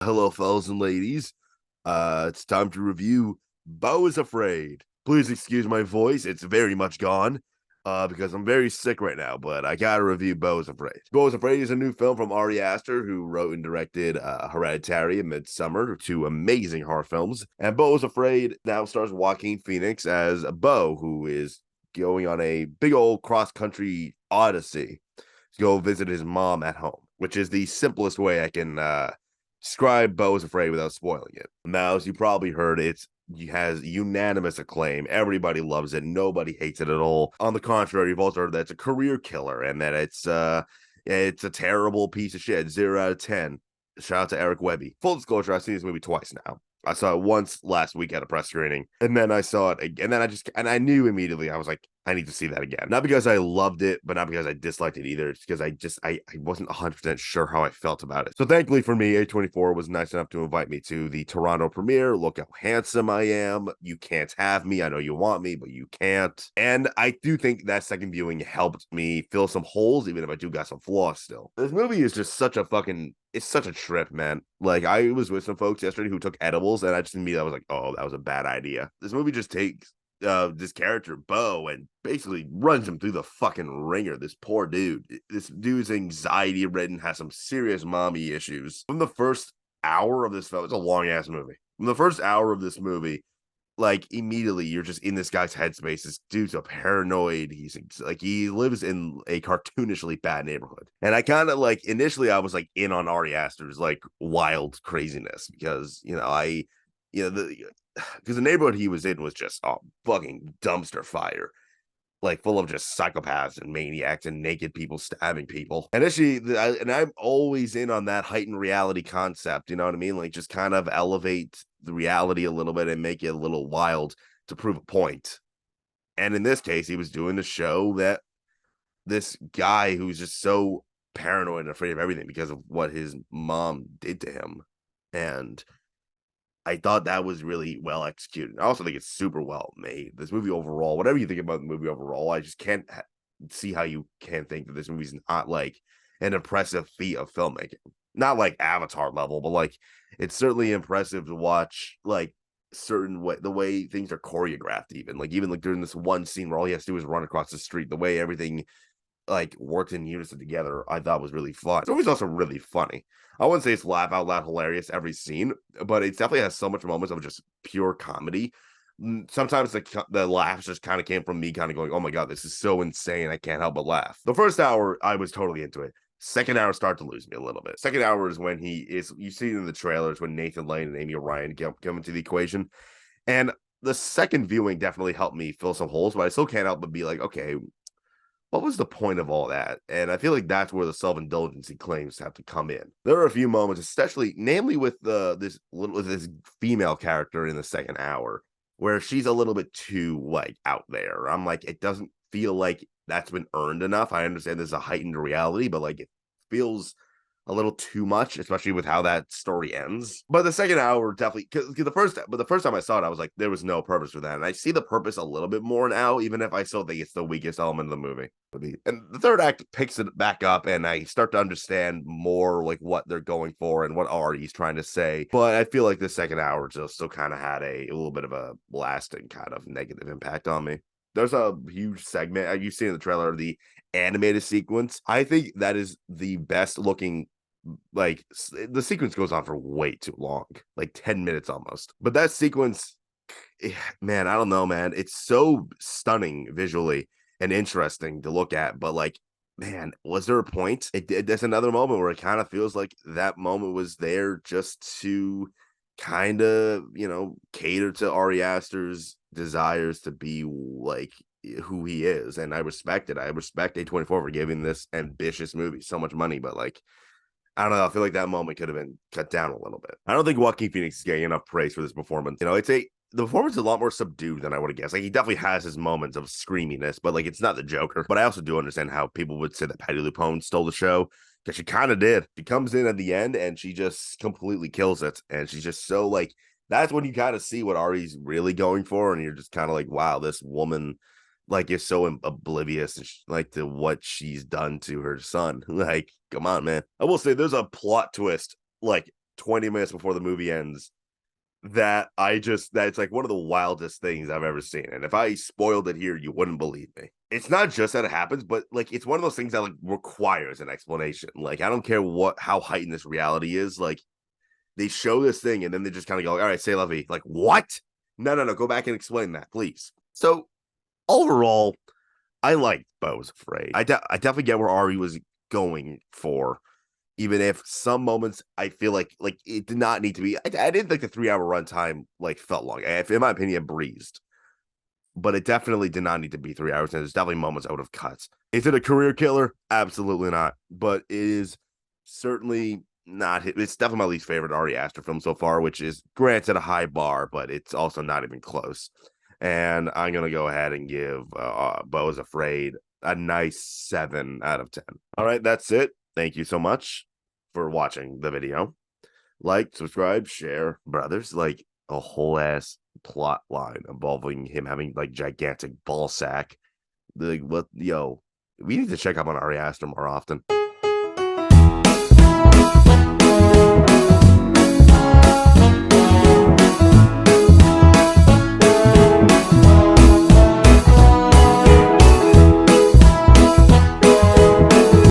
Hello, fellas and ladies. It's time to review Beau is Afraid. Please excuse my voice. It's very much gone. Because I'm very sick right now, but I gotta review Beau is Afraid. Beau is Afraid is a new film from Ari Aster, who wrote and directed Hereditary and Midsummer, two amazing horror films. And Beau is Afraid now stars Joaquin Phoenix as Beau, who is going on a big old cross-country odyssey to go visit his mom at home, which is the simplest way I can describe Beau is Afraid without spoiling it. Now, as you probably heard, it has unanimous acclaim. Everybody loves it. Nobody hates it at all. On the contrary, you've also heard that it's a career killer and that it's a terrible piece of shit. 0 out of 10. Shout out to Eric Webby. Full disclosure, I've seen this movie twice now. I saw it once last week at a press screening, and then I saw it again. And then I knew immediately. I was like, I need to see that again. Not because I loved it, but not because I disliked it either. It's because I wasn't 100% sure how I felt about it. So thankfully for me, A24 was nice enough to invite me to the Toronto premiere. Look how handsome I am. You can't have me. I know you want me, but you can't. And I do think that second viewing helped me fill some holes, even if I do got some flaws still. This movie is just such a fucking it's such a trip, man. Like, I was with some folks yesterday who took edibles, and I just immediately was like, oh, that was a bad idea. This movie just takes this character, Beau, and basically runs him through the fucking ringer. This poor dude. This dude's anxiety ridden, has some serious mommy issues. From the first hour of this film, it's a long ass movie. From the first hour of this movie, like, immediately you're just in this guy's headspace. This dude's a paranoid. He's like, he lives in a cartoonishly bad neighborhood. And I kind of like, initially I was like in on Ari Aster's like wild craziness because, because the neighborhood he was in was just a fucking dumpster fire, like full of just psychopaths and maniacs and naked people stabbing people. And I'm always in on that heightened reality concept. You know what I mean? Like, just kind of elevate the reality a little bit and make it a little wild to prove a point. And in this case, he was doing the show that this guy who's just so paranoid and afraid of everything because of what his mom did to him. And I thought that was really well executed. I also think it's super well made. This movie overall, whatever you think about the movie overall, I just can't see how you can think that this movie's not like an impressive feat of filmmaking. Not like Avatar level, but like it's certainly impressive to watch like certain way the way things are choreographed, even like during this one scene where all he has to do is run across the street, the way everything like worked in unison together, I thought was really fun. The movie's also really funny. I wouldn't say it's laugh out loud hilarious every scene, but it definitely has so much moments of just pure comedy. Sometimes the laughs just kind of came from me kind of going, oh my God, this is so insane. I can't help but laugh. The first hour, I was totally into it. Second hour started to lose me a little bit. Second hour is when you see it in the trailers when Nathan Lane and Amy Ryan come into the equation. And the second viewing definitely helped me fill some holes, but I still can't help but be like, okay, what was the point of all that? And I feel like that's where the self-indulgence he claims have to come in. There are a few moments, especially namely with this female character in the second hour, where she's a little bit too like out there. I'm like, it doesn't feel like that's been earned enough. I understand there's a heightened reality, but like it feels a little too much, especially with how that story ends. But the second hour definitely, because the first time I saw it, I was like, there was no purpose for that, and I see the purpose a little bit more now, even if I still think it's the weakest element of the movie. And the third act picks it back up, and I start to understand more like what they're going for and what Ari's trying to say. But I feel like the second hour just still kind of had a little bit of a lasting kind of negative impact on me. There's a huge segment you've seen in the trailer, the animated sequence. I think that is the best looking, like, the sequence goes on for way too long, like 10 minutes almost. But that sequence, man, I don't know, man. It's so stunning visually and interesting to look at, but like, man, was there a point? There's another moment where it kind of feels like that moment was there just to kind of, cater to Ari Aster's desires to be like who he is. And I respect it. I respect A24 for giving this ambitious movie so much money, but like, I don't know. I feel like that moment could have been cut down a little bit. I don't think Joaquin Phoenix is getting enough praise for this performance. The performance is a lot more subdued than I would have guessed. Like, he definitely has his moments of screaminess, but like, it's not the Joker. But I also do understand how people would say that Patty LuPone stole the show, because she kind of did. She comes in at the end and she just completely kills it. And she's just so like, that's when you kind of see what Ari's really going for. And you're just kind of like, wow, this woman like is so oblivious like to what she's done to her son. Like, come on, man. I will say there's a plot twist like 20 minutes before the movie ends that's like one of the wildest things I've ever seen. And if I spoiled it here, you wouldn't believe me. It's not just that it happens, but like it's one of those things that like requires an explanation. Like I don't care how heightened this reality is. Like they show this thing and then they just kind of go, all right, say la vie. Like what? No, go back and explain that, please. So overall, I liked Beau's Afraid. I definitely get where Ari was going for, even if some moments I feel like it did not need to be. I didn't think the 3 hour runtime like felt long. In my opinion, it breezed, but it definitely did not need to be 3 hours. And there's definitely moments I would have cut. Is it a career killer? Absolutely not. But it is certainly not. It's definitely my least favorite Ari Aster film so far, which is granted a high bar, but it's also not even close. And I'm gonna go ahead and give Beau's Afraid a nice 7 out of 10. All right, that's it. Thank you so much for watching the video. Like, subscribe, share, brothers. Like a whole ass plot line involving him having like gigantic ball sack. Like what? Yo, we need to check up on Ari Aster more often.